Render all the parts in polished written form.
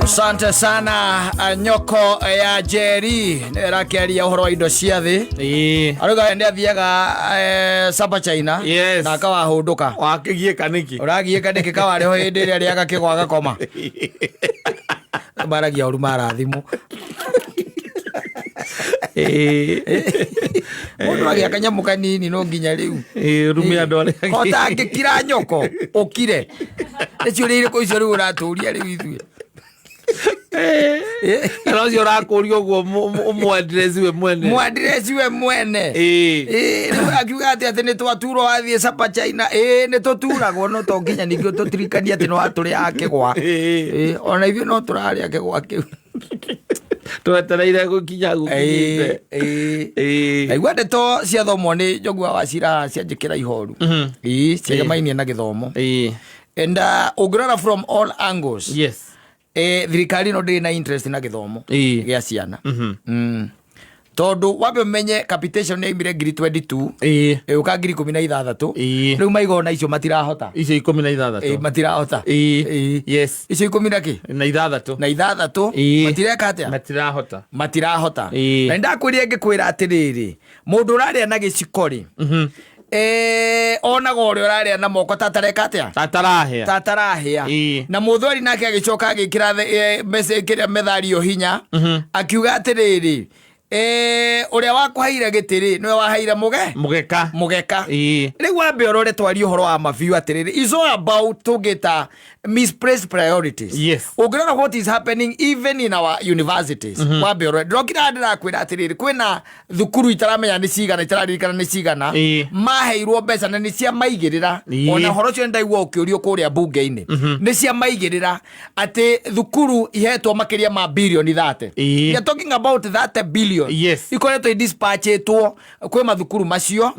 Asante sana nyoko ya Jerry nerakiaria uhoro wa indo cia thi aruga ende athiaga Sapa China na akawa hunduka wakigie kaniki uragie kaniki kawari ho hindi ria riaga kigwaga koma baragia uruma rathimu mundu agia kanyamu kanini no nginya riu rumi andu ari kota ngikira nyoko ukire ecio riri ko icio riu uraturia riu ithuĩ no cio rakuria guo umwadresi we mwene akiuga ati ni twaturwo athie Sapa China ni tuturagwo no to nginya ningĩ tutirikania ati no aturi akigwa ona ithuĩ no turari akigwa kiu twetereire gukinya gukinyite aigua ndeto cia thomwo ni Njogua wa Cira cianjikira ihoru ciagemainie na githomo and ungirora from all angles thirikari no ndiri na interest na githomo gia ciana tondu wambe menye capitation ni imire ngiri 22 uka ngiri 16 riu maigona icio matirahota icio 16 matirahota yes icio 10 na ki na ithathatũ matireka atia matirahota na ndakwiria ngikwira atiriri mundu uraria na gicikori ona gore uraria na moko tatareka atia tatarahia na muthori nake agicoka agikira message kiria methario hinya akiuga atiriri uria wakuhaire gitiri niwe wahaire mugeka riu wambe urore twari uhoro wa mabiu atiriri is all about tugita misplaced priorities ungirora what is happening even in our universities wambe urore ndokira ndirakwira atiriri kwina thukuru itaramenya ni cigana itararirikana ni cigana maheirwo mbeca na ni cia maigirira ona horo cio ndaigua ukiurio kuria bunge-ini ni cia maigirira ati thukuru ihetwo makiria ma bilioni 30 we are talking about 30 billion ikoretwo dispatchetwo kwe mathukuru macio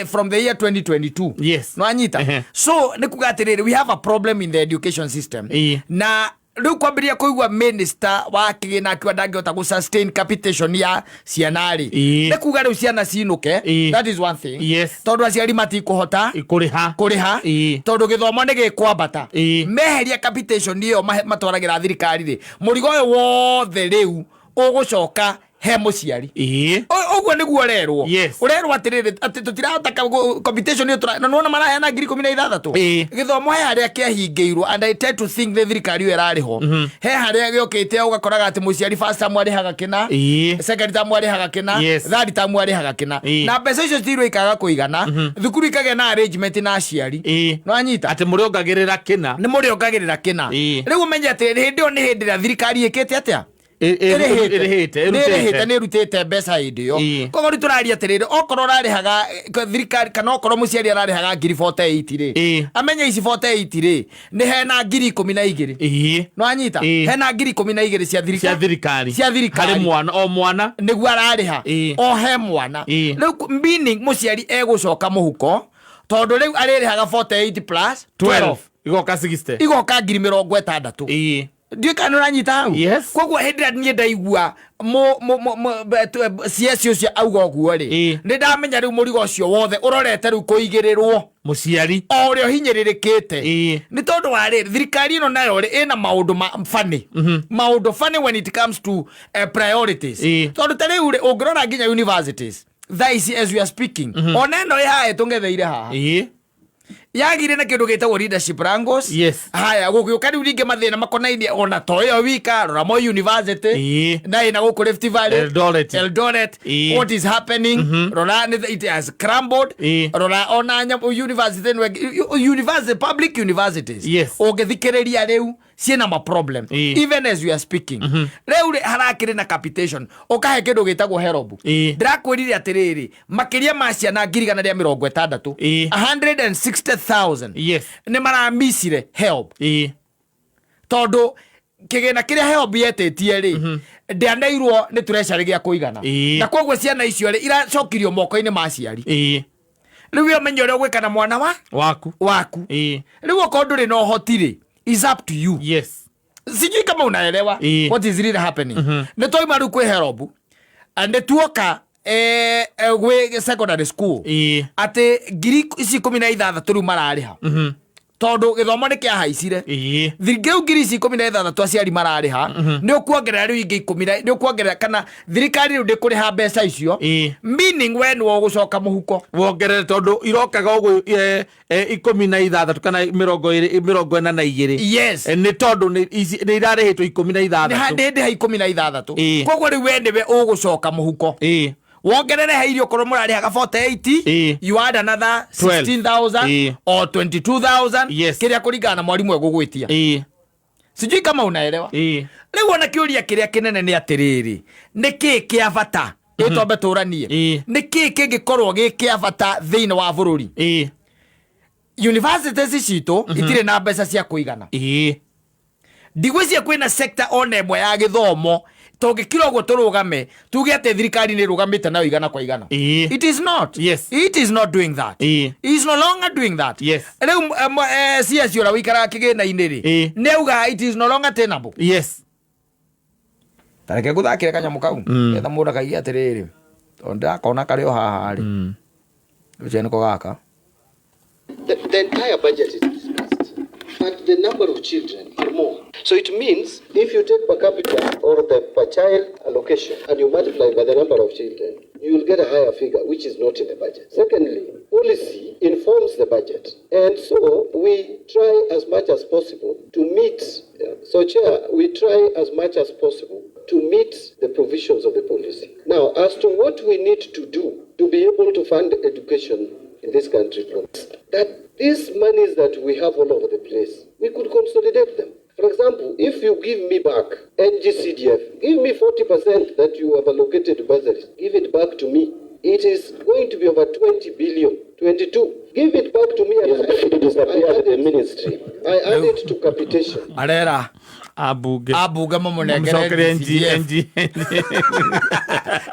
from the year 2022 no anyita so nikuga atiriri we have a problem in the education system na riu kwambiria kuigua minister wa kigina akiwa ndangihota gu sustain capitation ya cianari nikuga riu ciana cinuke that is one thing tondu aciari matikuhota kuriha tondu githomo ni gikwambata meheria capitation iyo matwaragira thirikari ri murigo uyu wothe riu ugucoka he muciari oguo niguo urerwo atiriri ati tutirahota competition iyo na nona marahena ngiri 16 githomo he haria kiahingiirwo and I tend to think the thirikari irariho he haria giokite ugakoraga ati muciari first time arihaga kina second time arihaga kina third time arihaga kina na mbeca icio citirwo ikaga kuigana thukuru ikage na arrangement na aciari no anyita ati muriongagirira kina ni muriongagirira kina riu umenye ati hindi o ni hindi ya thirikari ikite atia ni rutite mbeca hindi yo koguo ri turaria atiriri okorwo rarihaga thirikari kana okorwo muciari ararihaga ngiri 48 ri amenye ici 48 ri ni hena ngiri 12 no anyita hena ngiri 12 cia thirikari hari mwana o mwana niguo arariha o he mwana riu meaning muciari egucoka muhuko tondu riu aririhaga 48 plus 12 igoka 60 igoka ngiri 60 ndio kana uranyita hau koguo hindira nie ndaigua ciacio cia auga guo ri ni ndamenya riu murigo ucio wothe urorete riu kuigirirwo muciari orio hinyiririkite ni tondu wa ri thirikari ino nayo ri ina maundu maundu funny when it comes to priorities tondu tari uri ungirora nginya universities thaisi as we are speaking oneno ihae tungetheire haha yagire na kindu gitagwo leadership wrangles haya gukiuka riu ringe mathina makonainie ona toyo wika rora mo university na ina guku Rift Valley Eldoret what is happening rora it has crumbled rora ona university public universities ugithikiriria riu ciena ma problem even as we are speaking riu harakire na capitation ukahe kindu gitagwo herobu ndirakwirire atiriri makiria ma ciana ngiri 160 160,000 ni maramisire help tondu kigena kiria help yetetie ri ndiandairwo ni treasury gia kuigana na koguo ciana icio ri iracokirio moko-ini ma ciari riu yo menyo ri gwikana mwana waku riu okondu ri no hotiri is up to you sijui kama unaelewa what is really happening ni toima ru kwi help and tuoka gwe secondary school ate ngiri ici 16 riu marariha tondu githomo ni kia haicire thingeu ngiri 16 aciari marariha ni ukuongerera riu ingi 10 ni ukuongerera kana thirikari riu ndikuriha mbeca icio meaning we ni wogucoka muhuko wongerere tondu irokaga ugu 16 kana 42 yes ni tondu ni irarihitwo 16 ni handindi ha 16 koguo riu we niwe ugucoka muhuko wongerere ha irio korwo murarihaga 48 you add another 16,000 or 22,000 kiria kuringana na mwarimu egugwitia sijui kama unaelewa riu ona kiuria kiria kinene ni atiriri niki kia bata itombe turanie niki kingikorwo gi kia bata thiini wa bururi universities citu itire na mbeca cia kuigana ndigwicia kwina sector ona emwe ya githomo tongikira uguo turugame tuge ate thirikari ni rugamite na igana kwa igana it is not it is not doing that it is no longer doing that riu CSO ora wikara kigina iniri neuga it is no longer tenable tareke guthakire kanyamu kau etha mundu kagia atiriri onda kona kari o haha ri ucene ko gaka the entire budget is discussed, but the number of children are more. So it means if you take per capita or the per child allocation and you multiply by the number of children, you will get a higher figure, which is not in the budget. Secondly, policy informs the budget. And so we try as much as possible to meet, so Chair, we try as much as possible to meet the provisions of the policy. Now, as to what we need to do to be able to fund education in this country, that these monies that we have all over the place, we could consolidate them. For example, if you give me back NGCDF, give me 40% that you have allocated to bursaries, give it back to me. It is going to be over 20 billion, 22. Give it back to me. It disappeared the ministry. I add it to capitation. Arera. Abuge mumunengere NG.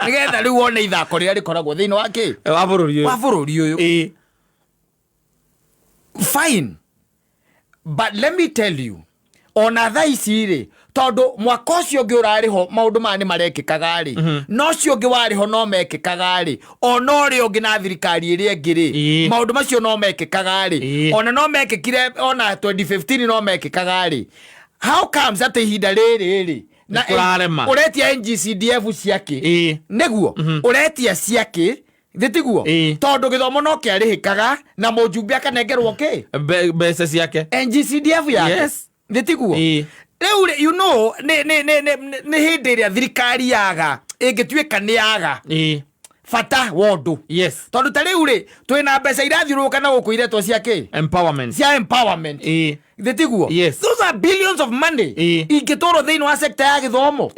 Nigetha riu wone ithako riria rikoragwo thiini wa ki wa bururi uyu fine, but let me tell you ona tha ici ri tondu mwaka ucio ngi urariho maundu mani marekikaga ri no cio ngi wariho no mekikaga ri ona uri ungi na thirikari iri engi ri maundu macio no mekikaga ri ona no mekikire ona 2015 no mekikaga ri. How comes ati ihinda riri na uretia NGCDF ciake neguo uretia ciake thitiguo tondu githomo no kiarihikaga na mujumbe akanengerwo ki mbeca ciake NGCDF yake thitiguo riu you know ni hindi ria thirikari yaga ingituika ni yaga fata wondu tondu ta riu ri twina mbeca irathiuruka na guku iretwo ciake empowerment thitiguo those are billions of money ingitoro thiini wa sector ya githomo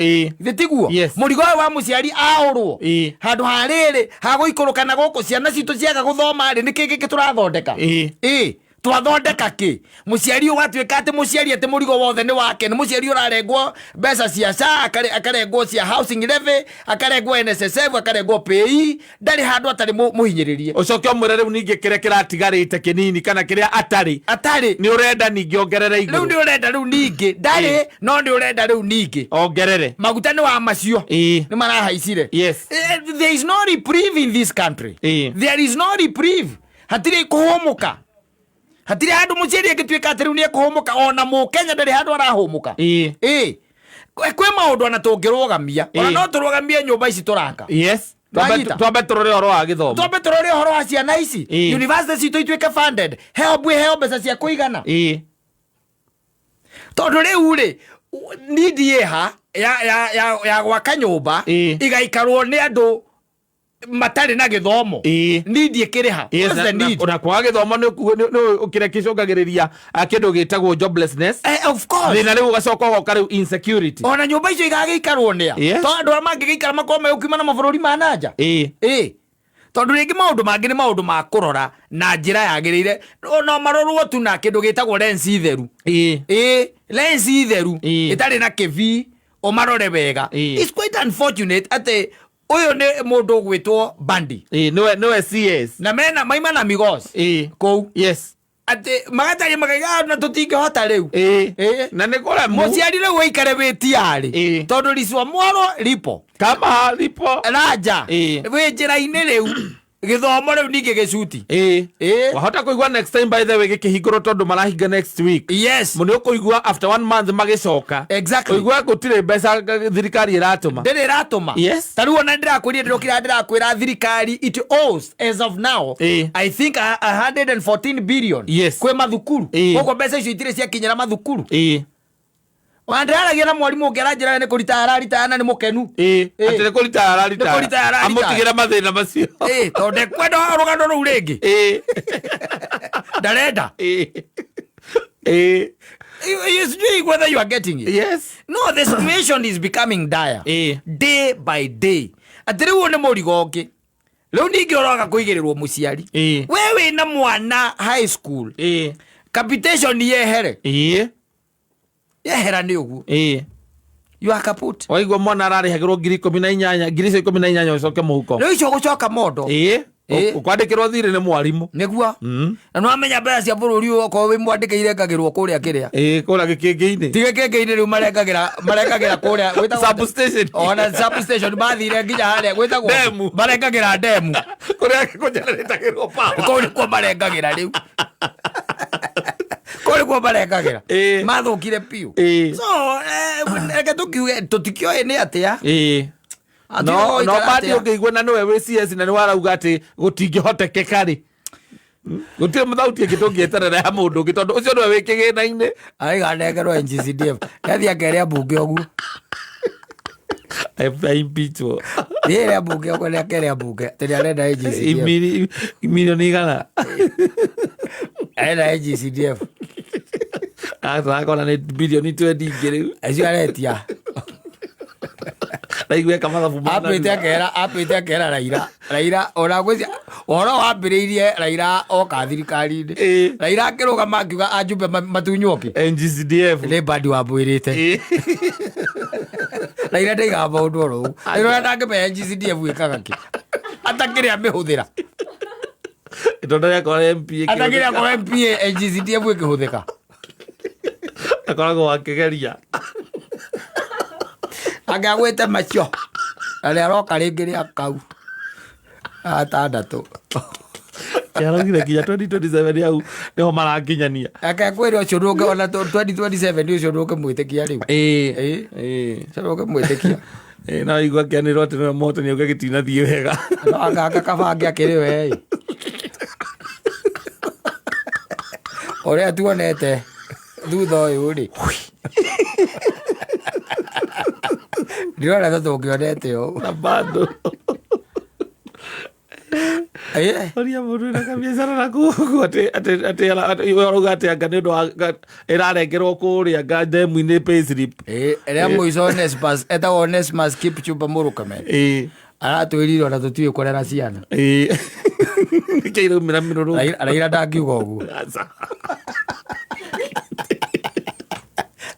thitiguo murigo wa muciari aurwo handu hariri haguikuruka na guku ciana citu ciaga guthoma ri niki giki turathondeka twathondeka ki muciari ugatwika ati muciari ati murigo wothe ni wake ni muciari urarengwo mbeca cia SHA akarengwo cia housing levy akarengwo NSSF akarengwo PI ndari handu atari muhinyiririe ucoke umwire riu ningi kire kiratigarite kinini kana kiria atari ni urenda ningi ongerere iguru riu ni urenda riu ningi ndari no ni urenda riu ningi ongerere maguta ni wa macio ni marahaicire there is no reprieve in this country there is no reprieve hatire kuhomuka hatire handu muciari agitwika ati riu ni kuhomuka ona mu Kenya ndari handu arahumuka kwe maundu ana tungirugamia ona no turugamie nyumba ici turaka twambe turore horo wa githomo twambe turore horo wa ciana ici university citu itwike funded heo mbeca cia kuigana tondu riu ri nidi yeha ya gwaka nyumba igaikarwo ni andu matari na githomo nidi ikiriha ona kwa githomo ni ukire kicungagiriria kindu gitagwo joblessness of course thina riu gacoka goka riu insecurity ona nyumba icio igagikarwo nia tondu mangigiikara makome ukima na mabũrũri ma nanja tondu ringi maundu mangi ni maundu ma kurora na njira yagirire no marorwo tu na kindu gitagwo lens itheru lens itheru itari na kivi o marore wega it's quite unfortunate ate uyu ni mundu gwitwo Bandi niwe CS na mena maima na Migos kou ate magatari magaiga na tutingihota riu na nikora muciari riu waikare witiari tondu ricwa mwaro ripo kama ripo raja we njira-ini riu githomo riu ninge gicuti wahota kuigua next time by the way gikihingũrwo tondu marahinga next week yes muni ukuigua after 1 month magicoka exactly kuigua gutire mbeca thirikari iratuma ndiri iratuma yes taru ona ndirakwĩria ndirokira ndirakwĩra thirikari it owes as of now I think 114 billion yes kwĩ mathukuru koguo mbeca icio itire ciakinyĩra mathukuru wandaragia na mwarimu ũngĩaranjĩra nĩ kũrita ararita nĩ mũkenu atĩ nĩ kũrita ararita amũtigĩra mathĩna macio tondũ ndekwenda rũgano rũu rĩngĩ ndarenda Yes, whether you are getting it. Yes. No, the situation is becoming dire. Day by day. Atĩ rĩu nĩ mũrigo ũngĩ. Rĩu ningĩ ũroga kũigĩrĩrwo mũciari. Wewe na mwana high school. Capitation yehere. Yehera nĩ ũguo. You are kaput. Waigua mwana ararĩhagĩrwo 18,000 ũcoke mũhuko. Rĩu icio gũcoka mondo. Ukwandĩkĩrwo thirĩ nĩ mwarimũ nĩguo na no amenya mbeca cia bũrũri okorwo wĩ mwandĩkĩire ngagĩrwo kũrĩa kĩrĩa kũrĩa gĩkĩngĩ-inĩ ti gĩkĩngĩ-inĩ rĩu marengagĩra kũrĩa gwĩtagwo substation ona substation mathire nginya harĩa gwĩtagwo demu marengagĩra demu kũrĩa kũnjeneretagĩrwo power kũu nĩkuo marengagĩra rĩu kũu nĩkuo marengagĩra mathũkire piũ so reke tũkiuge tũtikĩoĩ nĩ atĩa no badi ũngĩigua na nĩwe wĩ CS na nĩ warauga atĩ gũtingĩhotekeka rĩ gũtirĩ mũthauti ĩngĩ tũngĩeterera ya mũndũ ũngĩ tondũ ũcio nĩwe wĩ kĩgĩna-inĩ aiganengerwo NGCDF yathi akeria mbunge ũguo impeachable rĩrĩa mbunge ũguo nĩakeria mbunge tĩrĩ arenda NGCDF milioni igana arenda NGCDF akona nĩ bilioni 20 ingĩ rĩu acio aretia Raigwe kama mathabu apĩte akera Raila ona gwĩcia ũhoro wambĩrĩirie Raila oka thirikari-inĩ Raila akĩrũgama akiuga ajumbe matunywoke NGCDF nĩ bandi wambwĩrĩte Raila ndaigaga maũndũ oro ũguo Raila ndangĩmenya NGCDF ĩkaga kĩ atakĩrĩ amĩhũthĩra tondu yakora MP atakĩrĩ akora MP NGCDF ĩkĩhũthĩka akoragwo akĩgeria agagwĩte macio arĩa aroka rĩngĩ rĩa kau atandatũ kĩarogire nginya 2027 hau nĩho marakinyania akekwĩra ũcio ndũngĩ ona 2027 ũcio ndũngĩmwĩtĩkia rĩu ũcio ndũngĩmwĩtĩkia na igua kĩanĩrwo atĩ nĩwe mũhotani auga gĩtinathiĩ wega anga kabange akĩrĩ we ũrĩa tuonete thutha ũyũ rĩ ndirona ta tũngĩonete ũũ na bado oria mũndũ na kabiacara na kũguo atĩ arauga atĩ anga nĩ ũndũ wa ĩrarengerwo kũrĩa anga ndemu-inĩ payslip rĩa mũico Onesmus etagwo Onesmus Kipchumba Murkomen aratwĩrire ona tũtiũĩ kũrera ciana nĩkĩo iraumĩra mĩrũrũngano Raila ndangiuga ũguo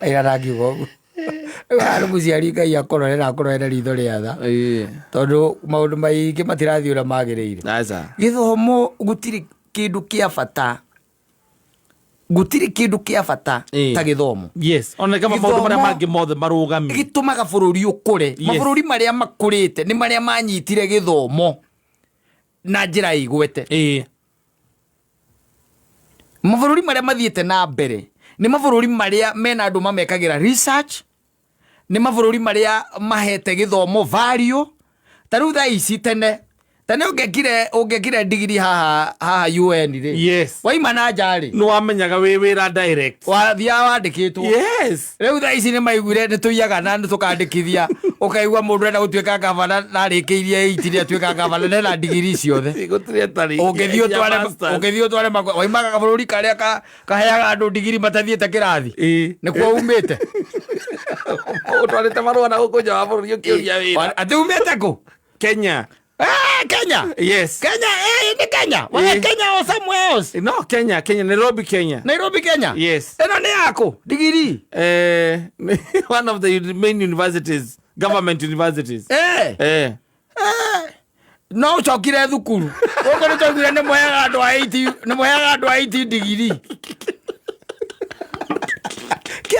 Raila ndangiuga ũguo rĩu mũciari Ngai akororera ritho rĩa tha tondũ maũndũ maingĩ matirathiĩ ũrĩa magĩrĩire gĩthomo gũtirĩ kĩndũ kĩa bata ta gĩthomo ona kama maũndũ marĩa mangĩ mothe marũgamie gĩtũmaga bũrũri ũkũre mabũrũri marĩa makũrĩte nĩ marĩa manyitire gĩthomo na njĩra igwete mabũrũri marĩa mathiĩte na mbere nĩ mabũrũri marĩa mena andũ mamekagĩra research nĩ mabũrũri marĩa mahete gĩthomo value ta rĩu thaa ici tene ũngĩekire ndigiri haha UN rĩ waima na njarĩ nĩ wamenyaga wĩ wĩra direct wathiaga wandĩkĩtwo rĩu thaa ici nĩ maiguire nĩ tũiyaga na nĩ tũkandĩkithia ũkaigua mũndũ ũrenda gũtuĩka gavana na arĩkĩirie 8 atuĩka gavana nena ndigiri ciothe ũngĩthiĩ ũtware waimaga kabũrũri karĩa kaheaga andũ ndigiri matathiĩte kĩrathi nĩkuo umĩte ũtwarĩte marũa na gũkũ nja wa bũrũri ũkĩũria wĩra atĩ umĩte kũ Kenya Kenya yes Kenya ni Kenya Kenya or somewhere else no Kenya Nairobi Kenya yes eno ni yako digiri one of the main universities government universities no chokire thukuru uko ni togire ni moyaga andũ a 80 digiri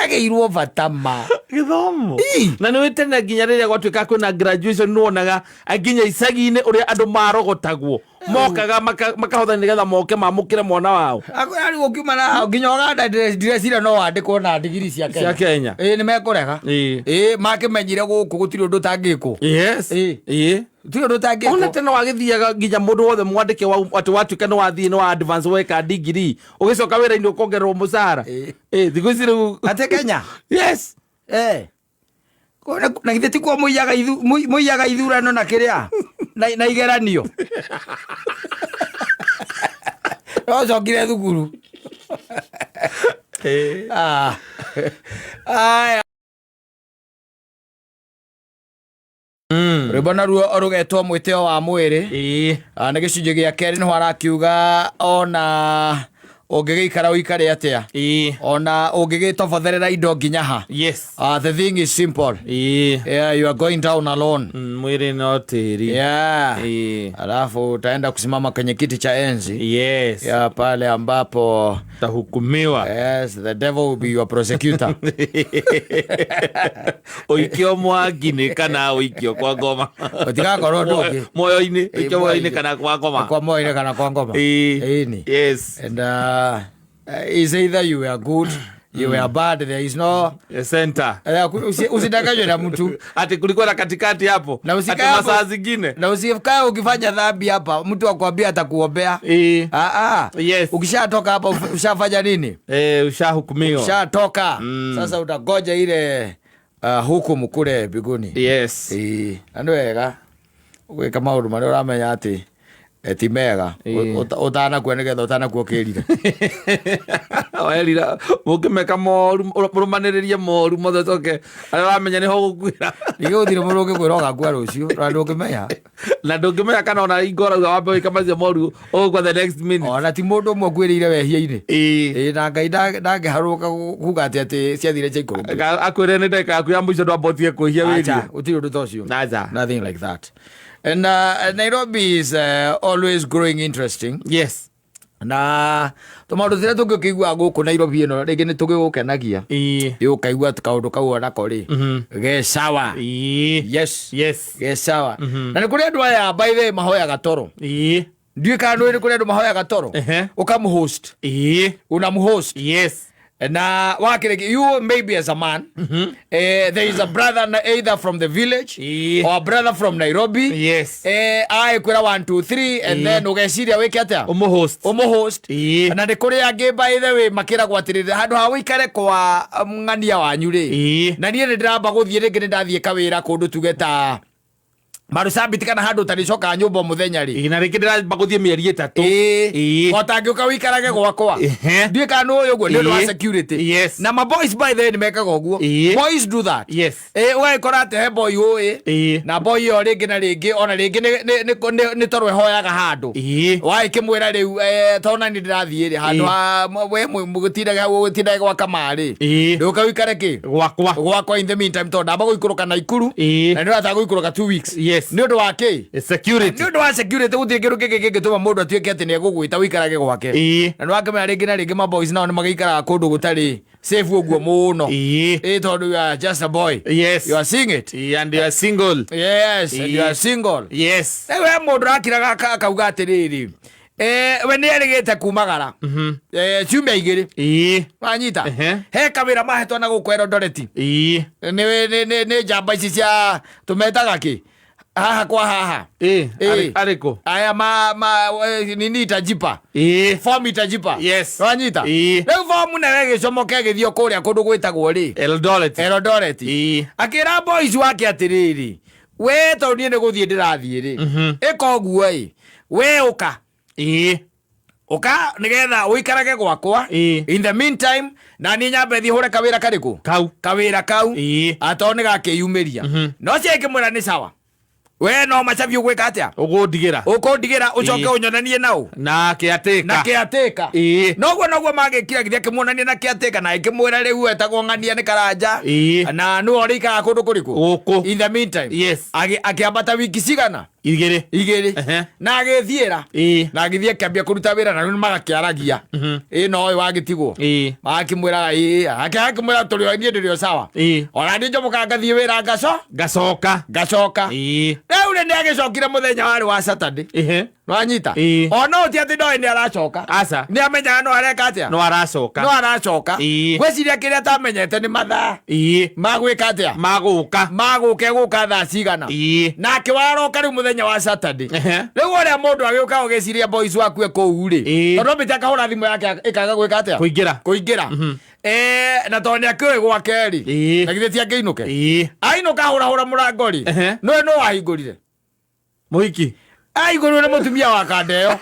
kĩagĩirwo batama gĩthomo na nĩ wĩtene nginya rĩrĩa gwatuĩka kwĩna graduation nĩwonaga nginya icagi-inĩ ũrĩa andũ marogotagwo mokaga makahotha nĩgetha moke mamũkĩre mwana wao ari gũkiuma na nginya Uganda ndirecira no wandĩkwo na ndigiri cia Kenya nĩ mekũrega makĩmenyire gũkũ gũtirĩ ũndũ ũtangĩkwo tũyo ndũtangĩkwo ona tena wagĩthiaga nginya mũndũ wothe mwandĩke atĩ watuĩka nĩ wathiĩ nĩ wa advance weka degree ũgĩcoka wĩra-inĩ ũkongererwo mũcara thikũ ici rĩu atĩ Kenya yes na githĩ ti kwa mũiyaga ithurano na kĩrĩa na igeranio ũcokire thukuru rwĩmbo naruo rugetwo mwĩtĩo wa mwĩrĩ nĩ gĩcunjĩ gĩa kerĩ nĩho arakiuga ona ũngĩgĩikara ũikare atĩa ona ũngĩgĩtobotherera indo nginya ha the thing is simple you are going down alone mwĩrĩ no tĩri alafu utaenda kusimama kwenye kiti cha enzi pale ambapo tahukumiwa the devil will be your prosecutor ũikio mwangi-inĩ kana ũikio kwa ngoma ũtigakorwo ndũngĩ moyo-inĩ ũikio moyo-inĩ kana kwa ngoma kwa moyo-inĩ kana kwa ngoma yes and is either you were good you were bad, there is no center. Usidanganywe na mtu ati kulikuwa na katikati hapo ati masaa zingine na usikae ukifanya dhambi hapa mtu akwambia atakuombea yes. Ukishatoka hapa ushafanya nini? Ushahukumiwa, ushatoka sasa utagoja ile hukumu kule mbinguni. Yes. Ando wega gwika maundu maria uramenya ati ti mega utana kwenegeza utana kuokirire waelira mukimeka moru murumaniririe moru mothe toke ara wamenya ni ho gukwira niguthire muruge kwiroga kwa rucio na ndungimenya na ndungimenya kana ona ingora wambe wikamazie moru ogwa the next minute ona ti mundu mwe kwirire wehia-ini na ngai ndangiharuka kuga ati ciathire chaikuru akwire ni ndeka aku ya muico ndwambotie kuhia wirio utiri undu tocio nothing like that. And Nairobi is always growing interesting. Yes. Na tomaundu thira tungikigwa guku Nairobi ino ringi ni tugigukenagia yu kaigwa kaundu kau ona kori ge sawa yes ge sawa na ni kuri andu aya by the mahoyaga toro ndiye kana ni kuri andu mahoyaga toro ukamhost unamhost yes. Na wakireki you maybe as a man there is a brother either from the village or a brother from Nairobi. Yes. I kwira 1 2 3 and then ugeciria wiki atia umuhost na ni kuri angi by the way makira gwatirire handu ha wikare kwa ng'ania wanyu ri na nie ndiramba guthie ringi ni ndathie kawira kundu tugeta Marusabiti kana handu taricoka nyumba muthenya ri na ringi ndiramba guthie mieri 3 otangiuka wikarage gwakwa ndie kana uyu guo ni wa security. Yes. Na my boys by the way mekaga uguo boys do that. Yes. Ugakora ati he boy uyi na boy yo ringi na ringi ona ringi ni torwe hoyaga handu wai kimwira riu tona ni ndirathie ri handu we mugutindaga gwa kamari nduka wikare ki gwakwa in the meantime to ndamba guikuruka na ikuru na ndirata guikuruka 2 weeks. Yes. Ni undu wake security ni undu wa security gutie kiru gituma mundu atuike ati ni egugwita wikarage gwake na nwakemera ringi na ringi ma boys nao ni magaikara kundu gutari safe uguo muno tondu you are just a boy. Yes. You are seeing it and you are single. Yes. And you are single. Yes. Ewe mundu rakiraga kauga atiriri we ni erigite kumagara ciumia igiri wanyita he kawira mahetwo na guku Eldoret ni njamba ici cia tumetaga ki haha kwa haha ariko aya nini itajipa form itajipa. Yes. Wanyita rĩu form na gĩcomoke gĩthio kũrĩa kũndũ gwĩtagwo rĩ Eldoret akĩra boys wake atĩrĩrĩ we tondũ niĩ nĩ gũthiĩ ndĩrathiĩ rĩ ĩka ũguo we ũka nigetha uikarage gwakwa in the meantime na ni nyambe thi hore kawira kariku kawira kau ato ni gakiyumiria no cieke mwira ni sawa we no macabio gwika atia ukundigira ucoke unyonanie nao na kiateka noguo magikira githia kimuonania na kiateka na ikimwira riu etagwo ng'ania ni karanja na no rika kundu kuriku guku in the meantime yes akiambata wiki cigana igiri na agithiira na agithie akambia kuruta wira na riu magakiaragia no uyu wagitigwo magakimwira akimwira turi o nie ndirio sawa ona ndi njomoka ngathie wira ngacoka riu ni agicokire muthenya wari wa Saturday nwanyita ona uti ati ndoi ni aracoka ni amenyaga no areka atia no aracoka gwiciria kiria atamenyete ni mathaa magwika atia maguka guka thaa cigana nake waroka riu muthenya wa Saturday riu uria mundu agiuka ugiciria boys waku kou ri tondu mbita kahura thimu yake ikaga gwika atia kuingira na tondu akioi gwake ri na githie ti akiinuke ainuka hura murango ri no wahingurire muhiki aigurire ni mutumia wa Kandeo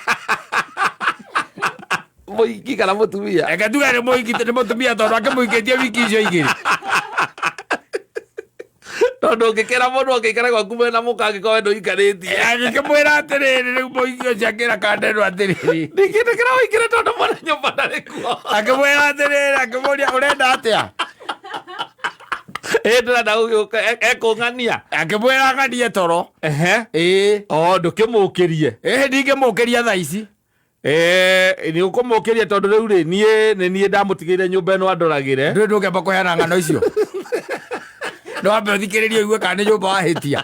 muhiki kana mutumia eka tuga ni muhiki ni mutumia tondu akimuhikitie wiki icio igiri tondu ngikira mundu ngikira gwaku mena muka angikoo ndo ikaritie ngikimwira atiriri riu muhiki ucio akira Kandeo atiriri ndingindikira wikire tondu mwana nyumba ndarikuo akimwira atiriri akimuria urenda atia ndĩrenda gũgĩũka ekũng'ania akĩmwĩra ng'anie toro ndũkĩmũkĩrie ndingĩmũkĩria thaa ici nĩ ũkũmũkĩria tondũ rĩu rĩ niĩ ndamũtigĩire nyũmba ĩno andoragĩre ndũĩ ndũngĩamba kũheana ng'ano icio no wambe ũthikĩrĩrie ũigue kana nĩ nyũmba wahĩtia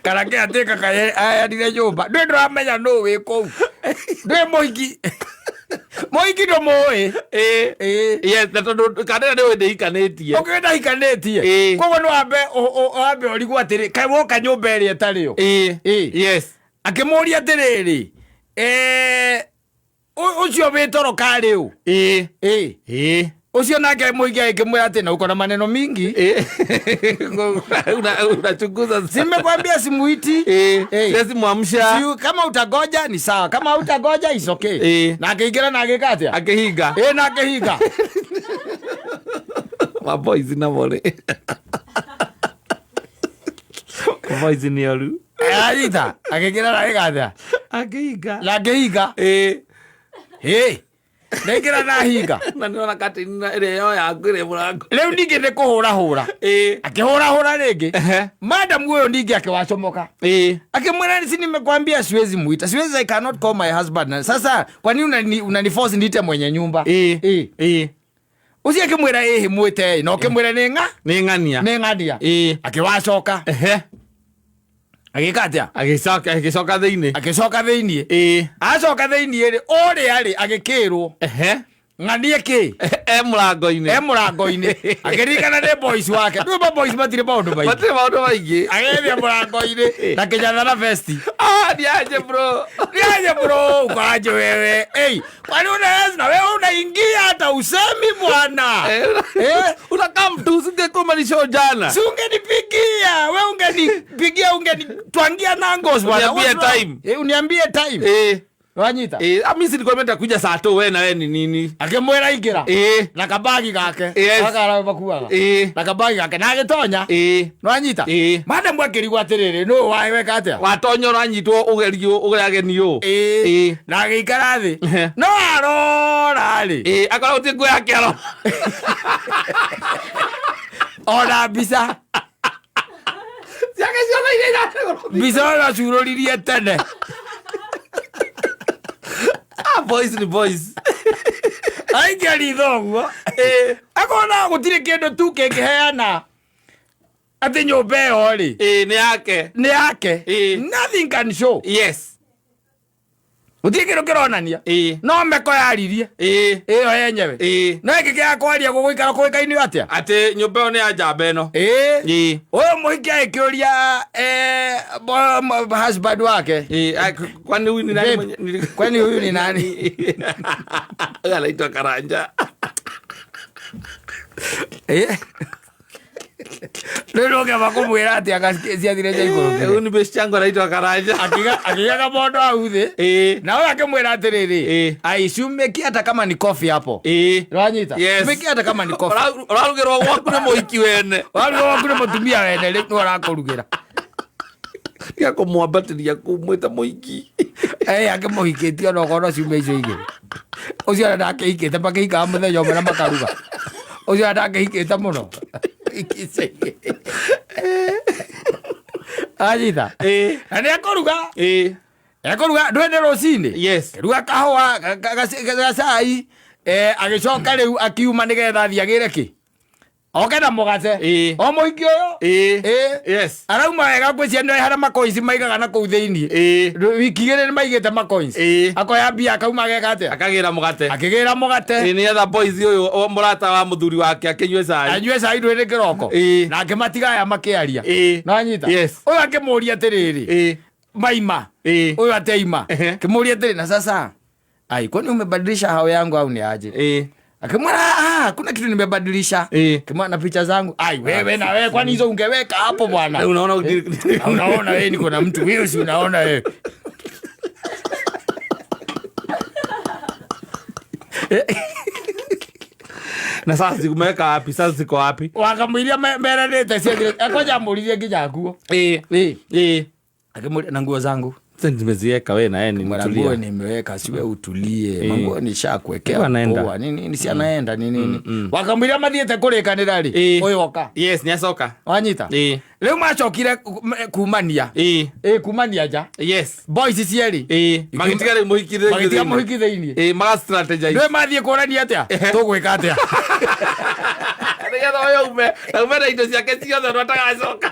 kana kĩatĩka kaheanire nyũmba ndũĩ ndũramenya nũ wĩ kũu ndũĩ mũhiki muhiki ndumuwi na tondu Kandeo niwe ndihikanĩtie ndihikanĩtie koguo nĩwambe ũrigwo atĩrĩ kaĩ woka nyũmba ĩrĩa ĩtarĩ yo akĩmũria atĩrĩrĩ ũcio wĩ toro karĩ ũ ucio nake muingi akimwira ati na uko na maneno mingi unachunguza simekwambia simuiti simwamsha kama utagoja ni sawa kama utagoja is okay na akiingira na agikatia akihinga na akihinga maboys na mole maboys ni alu ayita akiingira na agikatia akihinga Nekira na hinga na niona katina ile yo yaku ile murango riu ningi ni kuhura akihura ringi madam huyo ningi akiwachomoka akimwira nisi nimekwambia siwezi muita I cannot call my husband sasa kwa nini unaniforce niite mwenye nyumba usi akimwira mwite no kimwira ni ng'ania akiwacoka agikatia agicoka thiini acoka thiini ri uria ri agikirwo ng'anie ki murango-ini akirikana ni boys wake ndu boys matire maundu maingi agethia murango-ini na kinyatha na vesti niaje bro ukaje wewe kwani unaweza wewe unaingia hata usemi bwana unakaa mtu usingekumanisho jana si ungenipigia wewe ungenipigia ungenitwangia nangos bwana uniambie time wanyita amisi nilikwambia kuja saa 2 wewe na wewe ni nini akimwera ingira na kabagi gake akara bakuaga na kabagi gake na agitonya wanyita madam akirigwa atiriri no waiweka atia watonyo ranyitwo ugerio na agikara thi no arora ri akora uti ngwe yake aro ona bisa yake sio ile bisa na suroririe tene boys ni boys aingeri thoguo akona gutire kindu tu kingiheana ati nyumba iyo ri ni yake nothing can show gutire kindu kironania no meko yaririe iyo yenyewe no iki kia kwaria gugikara kuikaini atia ati nyumba iyo ni ya njamba ino uyu muhiki akiuria husband wake kwani huyu ni nani anaitwa Karanja Ndoge bakumwira ati agasikia thireja iguru huyu ni best yangu anaitwa Karanja akigaga mondo authi na wewe akimwira atiriri aisumeki hata kama ni coffee hapo ranyita meki hata kama ni coffee urarugirwa gwaku ni muhiki wene waku ni mutumia wene ri no arakurugira ya kumwambatiria kumwita muhiki akimuhikitie no gono ciume icio igiri ucio ndakihikite makihika muthenya umwe na makaruga ucio ndakihikite muno Anyita na nä akåruga ekåruga ndwende rå-cinä ruga kahåa gacai agäcoka rä u akiuma nä getha thiä agä re kä oke na må gate o må ingä å yå arauma wega kwä ciana harä makoinci maigaga na kå u thä iniä wiki igä rä nä maigä te makoinci akoya mbia akauma ageka atä akagä ra må gate akigä ra må gate nä etha boys å yå må rata wa må thuri wake akä nyue cai anyue cai ndwä rä kä roko na akä matiga aya makä aria no anyita å yå akä må ria atä rä rä maima å yå ateima kä må ria atä rä na sasa ai kwani umebadilisha hao yangu au ni aje akimwona kuna kitu nimebadilisha kimwana picha zangu ai wewe na wewe kwani hizo ungeweka hapo bwana unaona wewe niko na mtu wewe si unaona wewe na sasa zikumeka wapi sasa ziko wapi wakamwilia merelete sio akoja muulizie kijakuo akimwona na nguo zangu nimeziweka wewe na yeye ni mtulia nimeweka siwe utulie mango nishakuwekea poa nini si anaenda nini wakamwira mathiete kurikanira ri uyu oka ni asoka wanyita riu macokire kumania kumania ja boys cieri magitigare muhikithiini maga strategize ndwe mathie kurania atia tugwika atia nigetha uyu ume na ume na indo ciake ciothe ndwatagacoka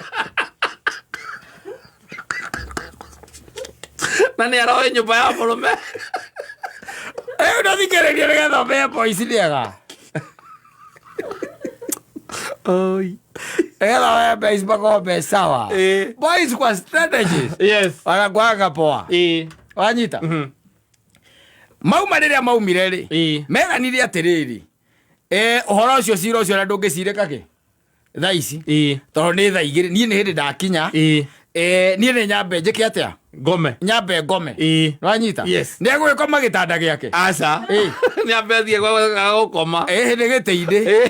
na nä aroe nyå mba ya må rå me unathikä rä ria nä getha mbea boici nä ega getha we boici makorwo me sawa boici kwa strategies wanakwanga poa wanyita mauma rä rä a maumire rä meranire atä rä rä å horo å cio cira å cio na ndå ngä cirä ka kä tha ici tondå nä tha igä rä niä nä hä ndä ndakinya niä nä nyambe njä ke atä ngome nyambe ngome wanyita nä egå gä koma gä tanda gä ake aca nä ambethie gå koma nä gä tä indä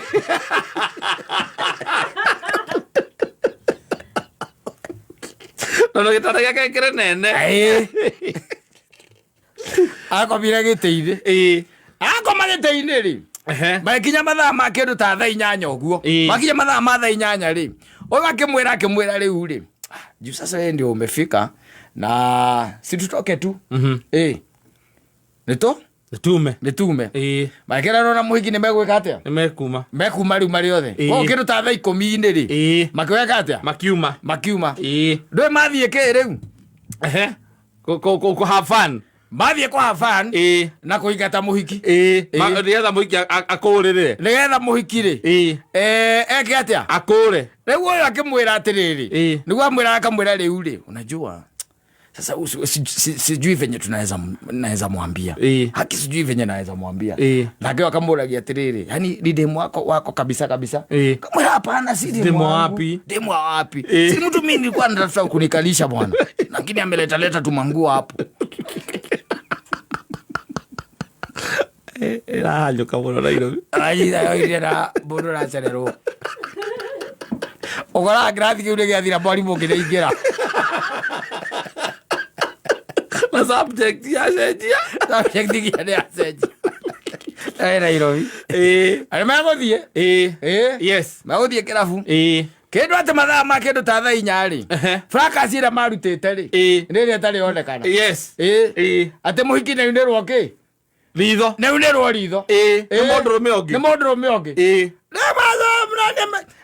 nono gä tanda gä ake kä rä nene akomire gä tä indä akoma gä tä indä rä makinya mathaa ma kä ndå ta thaa inyanya å guo makinya mathaa ma thaa inyanya rä å gakä mwä ra rä u rä juu sasa wewe ndio umefika na si tutoke tu nitume makera rona muhiki ni megwika atia mekuma riu mari othe ko kindu ta thaa 10 ri makweka atia makiuma ndwe mathie ke riu ko have fun mathie ko have fun na kuingata muhiki nigetha muhiki akurire nigetha muhiki ri eke atia akure riu uyu akimwira atiriri niguo amwira akamwira riu ri unajua sasa sijui venye tunaweza mwambia haki sijui venye naweza mwambia nake akamwiragia atiriri yani ni demu wako kabisa kamwira hapana si demu wapi si mtu mimi nilikuwa nataka kunikalisha bwana lakini ameleta tu manguo hapo hajo kabono Nairobi na bono ra cerero ogora grathi kiure gya thira mwarimu ngireingera na subject ya cenjia Nairobi ari magothie magothie kirabu kindu ati mathaa ma kindu ta thaa inya ri fracas ira marutite ri riri atari onekana ati muhiki na unirwo ki ritho ne unirwo ritho ni mundu rume ongi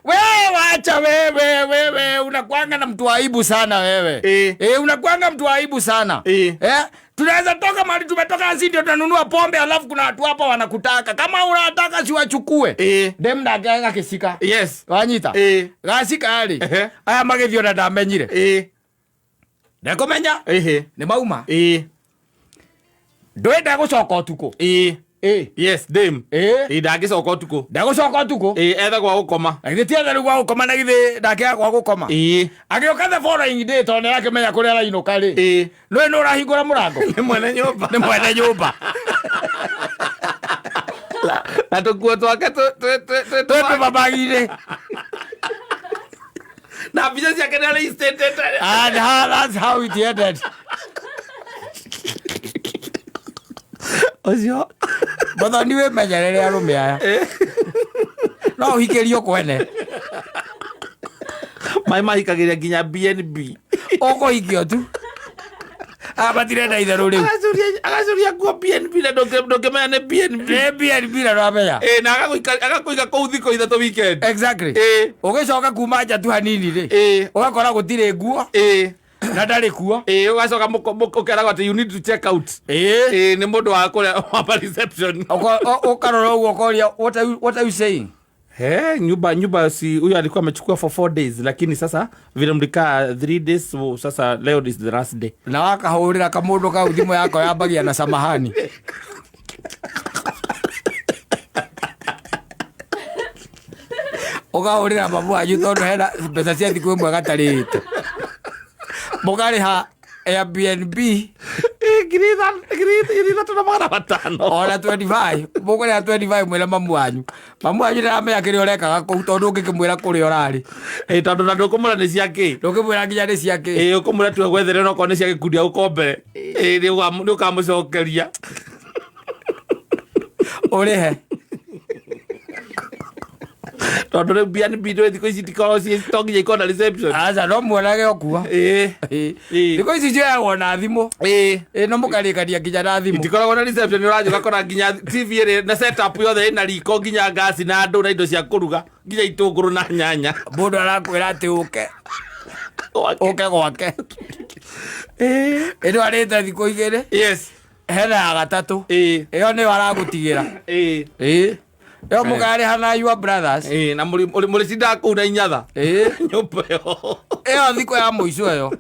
wewe wacha wewe unakuanga na mtu aibu sana wewe unakuanga mtu aibu sana tunaweza toka mahali tumetoka sisi ndio tunanunua pombe alafu kuna watu hapa wanakutaka kama unataka si wachukue dem ndagaga kisika wanyita gasika ali aya magethio na ndamenyire ndakomenya ni mauma ndwenda gucoka utuko dem ndagicoka utuko etha gwa gukoma agithia gwa gukoma na githi ndake gwa gukoma agioka the following day tone yake menya kuria rainuka ri no urahingura murango ni mwene nyumba na tukuo twake twepe babagire na bicha ciake nä arä and that's how it ended ocio botho niwe menyerere arume aya no uhikirio kwene mai mahikagiria nginya BNB oko ikio tu abatire na itharu riu agacuria kuo BNB na ndũngĩmenya nĩ BNB na ndwamenya na agakuiga kũu thikũ ithatũ weekend exactly ũgĩcoka kuma nja tu hanini rĩ ũgakora gũtirĩ nguo na ndarĩ kuo ũgacoka ũkeragwo atĩ you need to check out nĩ mũndũ wa kũrĩa wamba reception ũkarora ũguo ũkoria what are you saying nyumba si huyo alikuwa amechukua for 4 days lakini sasa vile mlikaa 3 days sasa leo is the last day na wakahurira kamundu kau thimu yako yambagia na samahani ukahurira mamu wanyu tondu hena mbeca cia thiku imwe gatarĩte mũkarĩha Airbnb ona 25 mũkũrĩha 25 mwĩra mamu wanyu ndaramenya kĩrĩa ũrekaga kũu tondũ ũngĩkĩmwĩra kũrĩa ũrarĩ tondũ na ndũkũmwĩra nĩ ciakĩ ndũkĩmwĩra nginya nĩ ciakĩ ũkũmwĩra tu gwethere nokorwo nĩ cia gĩkundi agũkombere nĩ ũkamũcokeria ũrĩhe tondũ rĩu BNB thikũ ici tikoragwo citonginya ikorwo na reception aca no muonage okua thikũ ici cioyagwo na thimũ no mũkarĩkania nginya na thimũ itikoragwo na reception ũrathiĩ ũgakora nginya TV ĩrĩ na setup yothe ĩna riko nginya ngasi na andũ na indo cia kũruga nginya itũngũrũ na nyanya mũndũ arakwĩra atĩ ũke gwake ĩno arĩte thikũ igĩrĩ hena ya gatatũ ĩyo nĩyo aragũtigĩra yo mũkarĩha na your brothers na mũrĩcindaga kũu na inyatha nyũmba ĩyo thikũ ya mũico ĩyo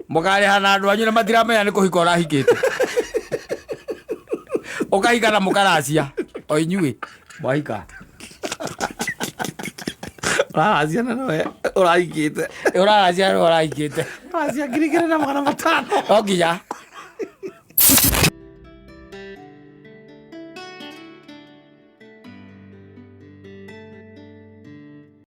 mũkarĩha na andũ anyu na matiramenya nĩ kũhika ũrahikĩte ũkahika na mũkaracia o inyuĩ mwahika ũraracia na nowe ũrahikĩte ũraracia na ũrahikĩte ũraracia ngiri igĩrĩ na magana matano no nginya